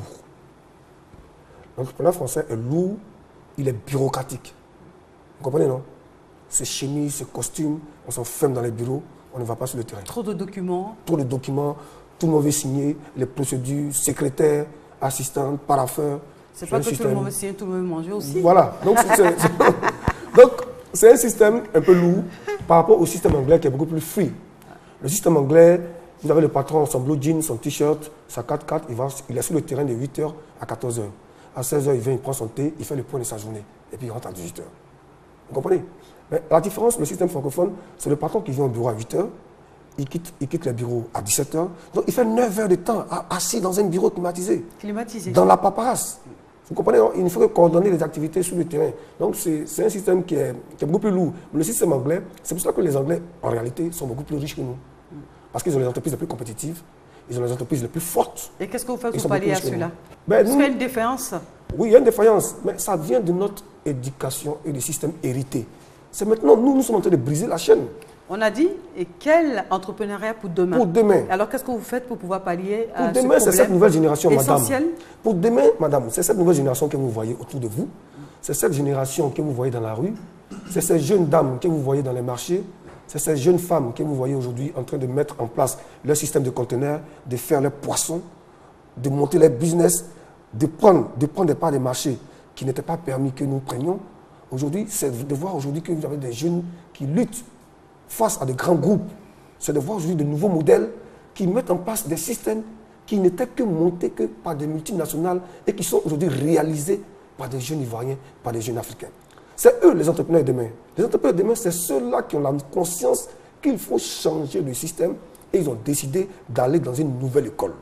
L'entrepreneuriat français est lourd, il est bureaucratique. Vous comprenez, non? C'est chemise, c'est costume, on s'enferme dans les bureaux, on ne va pas sur le terrain. Trop de documents. Trop de documents, tout le monde veut signer, les procédures, secrétaire, assistante, paraffeur. C'est pas que tout le monde veut signer, tout le monde veut manger aussi. Voilà. Donc, c'est un système un peu lourd par rapport au système anglais qui est beaucoup plus free. Le système anglais, vous avez le patron, son blue jean, son t-shirt, sa 4x4, il est sur le terrain de 8h à 14h. À 16h, il vient, il prend son thé, il fait le point de sa journée, et puis il rentre à 18h. Vous comprenez? Mais la différence, le système francophone, c'est le patron qui vient au bureau à 8h, il quitte le bureau à 17h, donc il fait 9 heures de temps assis dans un bureau climatisé. Climatisé. Dans la paperasse. Vous comprenez? Il faut coordonner les activités sur le terrain. Donc c'est un système qui est beaucoup plus lourd. Mais le système anglais, c'est pour ça que les Anglais, en réalité, sont beaucoup plus riches que nous. Parce qu'ils ont les entreprises les plus compétitives, ils ont les entreprises les plus fortes. Et qu'est-ce que vous faites pour pallier à cela? Est-ce qu'il y a une défaillance? Oui, il y a une défaillance, mais ça vient de notre éducation et du système hérité. C'est maintenant, nous sommes en train de briser la chaîne. On a dit, et quel entrepreneuriat pour demain? Pour demain. Alors, qu'est-ce que vous faites pour pouvoir pallier à ce problème? Pour demain, c'est cette nouvelle génération, essentiel. madame. Pour demain, madame, c'est cette nouvelle génération que vous voyez autour de vous. C'est cette génération que vous voyez dans la rue. C'est ces jeunes dames que vous voyez dans les marchés. C'est ces jeunes femmes que vous voyez aujourd'hui en train de mettre en place leur système de conteneurs, de faire leurs poissons, de monter leur business, de prendre des parts des marchés qui n'étaient pas permis que nous prenions. Aujourd'hui, c'est de voir aujourd'hui que vous avez des jeunes qui luttent face à des grands groupes. C'est de voir aujourd'hui de nouveaux modèles qui mettent en place des systèmes qui n'étaient que montés que par des multinationales et qui sont aujourd'hui réalisés par des jeunes Ivoiriens, par des jeunes Africains. C'est eux les entrepreneurs de demain. Les entrepreneurs de demain, c'est ceux-là qui ont la conscience qu'il faut changer le système et ils ont décidé d'aller dans une nouvelle école.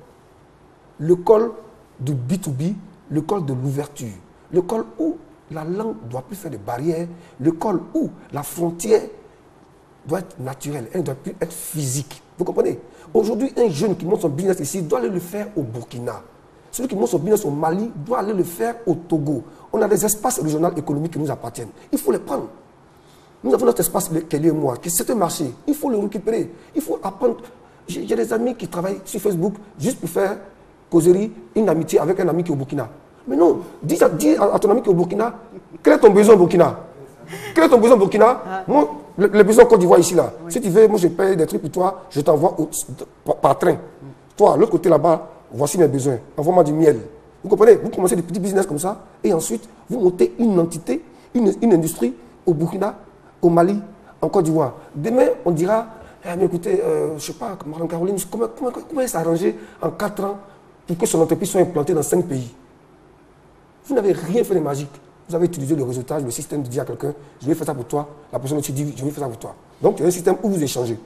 L'école du B2B, l'école de l'ouverture, l'école où la langue ne doit plus faire de barrières, l'école où la frontière doit être naturelle, elle ne doit plus être physique. Vous comprenez? Aujourd'hui, un jeune qui monte son business ici doit aller le faire au Burkina. Celui qui monte son business au Mali doit aller le faire au Togo. On a des espaces régionaux économiques qui nous appartiennent. Il faut les prendre. Nous avons notre espace, Kelly et moi, qui c'est un marché. Il faut le récupérer. Il faut apprendre. J'ai des amis qui travaillent sur Facebook juste pour faire causerie, une amitié avec un ami qui est au Burkina. Mais non, dis à ton ami qui est au Burkina, quel est ton besoin au Burkina? Quel est ton besoin au Burkina? Moi, le besoin Côte d'Ivoire ici, là. Si tu veux, moi je paye des trucs pour toi, je t'envoie par train. Toi, l'autre côté là-bas, voici mes besoins. Envoie-moi du miel. Vous comprenez? Vous commencez des petits business comme ça, et ensuite, vous montez une entité, une industrie au Burkina, au Mali, en Côte d'Ivoire. Demain, on dira, mais écoutez, je ne sais pas, Mme Caroline, comment elle s'est arrangée en 4 ans pour que son entreprise soit implantée dans 5 pays? Vous n'avez rien fait de magique. Vous avez utilisé le réseautage, le système de dire à quelqu'un, je vais faire ça pour toi. La personne aussi dit, je vais faire ça pour toi. Donc, il y a un système où vous échangez.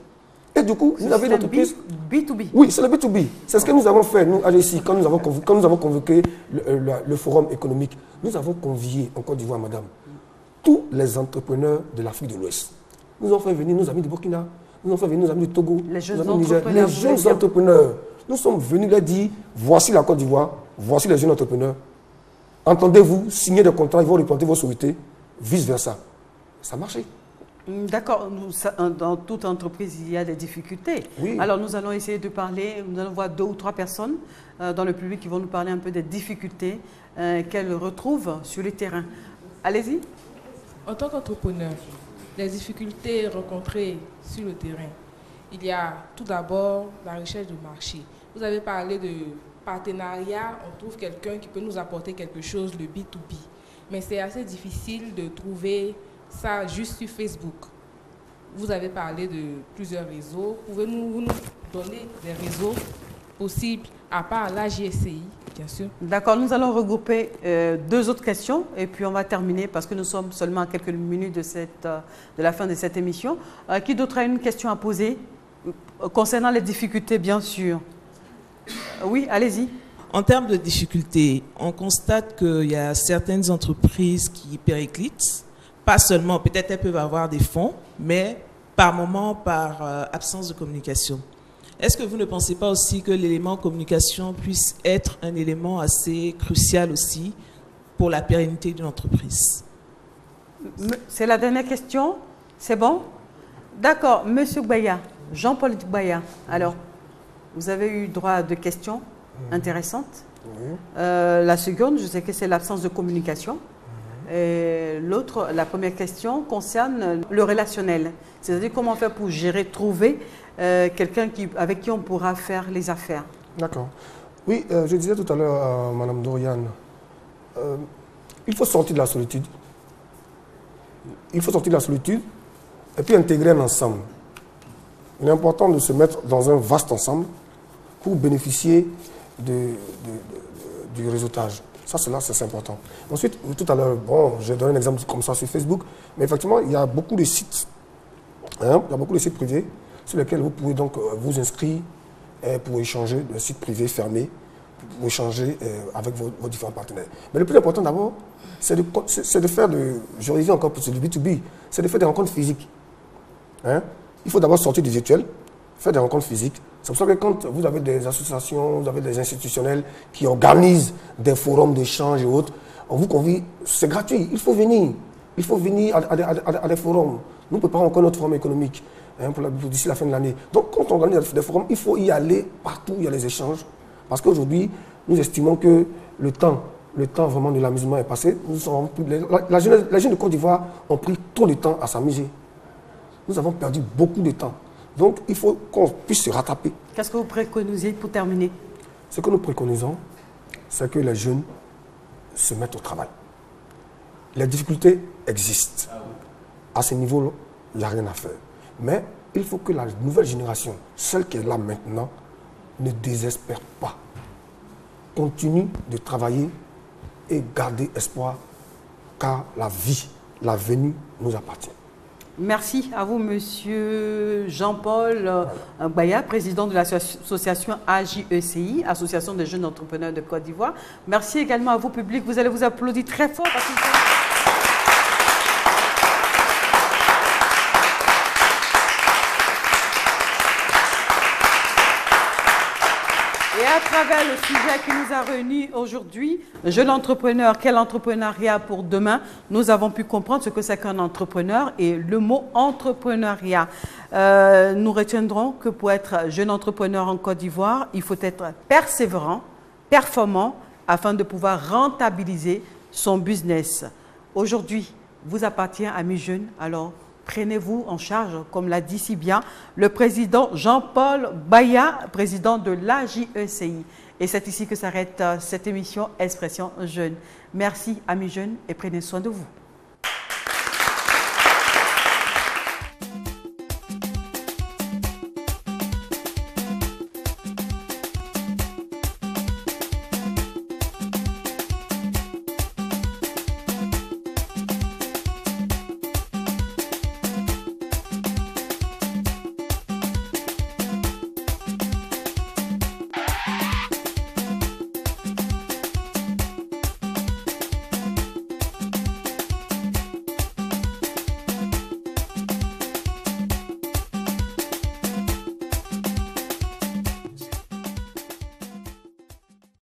Et du coup, vous avez une entreprise. B2B. Oui, c'est le B2B. C'est ce que nous avons fait, nous, AGC, quand nous avons convoqué le forum économique. Nous avons convié, en Côte d'Ivoire, madame, tous les entrepreneurs de l'Afrique de l'Ouest. Nous avons fait venir nos amis du Burkina, nous avons fait venir nos amis du Togo, les jeunes entrepreneurs. Nous sommes venus leur dire, voici la Côte d'Ivoire, voici les jeunes entrepreneurs. Entendez-vous, signez des contrats, ils vont replanter vos sociétés, vice-versa. Ça a marché. D'accord. Dans toute entreprise, il y a des difficultés. Oui. Alors, nous allons essayer de parler, nous allons voir 2 ou 3 personnes dans le public qui vont nous parler un peu des difficultés qu'elles retrouvent sur le terrain. Allez-y. En tant qu'entrepreneur, les difficultés rencontrées sur le terrain, il y a tout d'abord la recherche de marché. Vous avez parlé de partenariat, on trouve quelqu'un qui peut nous apporter quelque chose, le B2B. Mais c'est assez difficile de trouver ça juste sur Facebook. Vous avez parlé de plusieurs réseaux. Pouvez-vous nous donner des réseaux possibles, à part la GSCI, bien sûr? D'accord, nous allons regrouper 2 autres questions et puis on va terminer parce que nous sommes seulement à quelques minutes de la fin de cette émission. Qui d'autre a une question à poser concernant les difficultés, bien sûr? Oui, allez-y. En termes de difficultés, on constate qu'il y a certaines entreprises qui périclitent. Pas seulement, peut-être elles peuvent avoir des fonds, mais par moment, par absence de communication. Est-ce que vous ne pensez pas aussi que l'élément communication puisse être un élément assez crucial aussi pour la pérennité d'une entreprise? C'est la dernière question? C'est bon? D'accord. Monsieur Gbaya, Jean-Paul Gbaya, alors, vous avez eu droit à 2 questions intéressantes. La seconde, je sais que c'est l'absence de communication. Et l'autre, la première question concerne le relationnel. C'est-à-dire comment faire pour gérer, trouver quelqu'un avec qui on pourra faire les affaires. D'accord. Oui, je disais tout à l'heure à Mme Doriane, il faut sortir de la solitude. Il faut sortir de la solitude et puis intégrer un ensemble. Il est important de se mettre dans un vaste ensemble pour bénéficier du réseautage. Ça, c'est important. Ensuite, tout à l'heure, bon, j'ai donné un exemple comme ça sur Facebook, mais effectivement, il y a beaucoup de sites. Il y a beaucoup de sites privés sur lesquels vous pouvez donc vous inscrire pour échanger, un site privé fermé, pour échanger avec vos différents partenaires. Mais le plus important d'abord, c'est de faire je reviens encore pour du B2B, c'est de faire des rencontres physiques. Il faut d'abord sortir du virtuel, faire des rencontres physiques. C'est pour ça que quand vous avez des associations, vous avez des institutionnels qui organisent des forums d'échange et autres, on vous convie, c'est gratuit, il faut venir. Il faut venir à des forums. Nous préparons encore notre forum économique d'ici la fin de l'année. Donc quand on organise des forums, il faut y aller partout où il y a les échanges. Parce qu'aujourd'hui, nous estimons que le temps vraiment de l'amusement est passé. Les jeunes de Côte d'Ivoire ont pris trop de temps à s'amuser. Nous avons perdu beaucoup de temps. Donc, il faut qu'on puisse se rattraper. Qu'est-ce que vous préconisez pour terminer? Ce que nous préconisons, c'est que les jeunes se mettent au travail. Les difficultés existent. À ce niveau-là, il n'y a rien à faire. Mais il faut que la nouvelle génération, celle qui est là maintenant, ne désespère pas. Continue de travailler et garder espoir, car la vie, l'avenir nous appartient. Merci à vous, Monsieur Jean-Paul Gbaya, président de l'association AJECI, Association des jeunes entrepreneurs de Côte d'Ivoire. Merci également à vous, public. Vous allez vous applaudir très fort. Parce que et à travers le sujet qui nous a réunis aujourd'hui, jeune entrepreneur, quel entrepreneuriat pour demain, nous avons pu comprendre ce que c'est qu'un entrepreneur et le mot entrepreneuriat. Nous retiendrons que pour être jeune entrepreneur en Côte d'Ivoire, il faut être persévérant, performant, afin de pouvoir rentabiliser son business. Aujourd'hui, vous appartient à mes jeunes, alors prenez-vous en charge, comme l'a dit si bien le président Jean-Paul Gbaya, président de l'AJECI. Et c'est ici que s'arrête cette émission Expression Jeune. Merci, amis jeunes, et prenez soin de vous.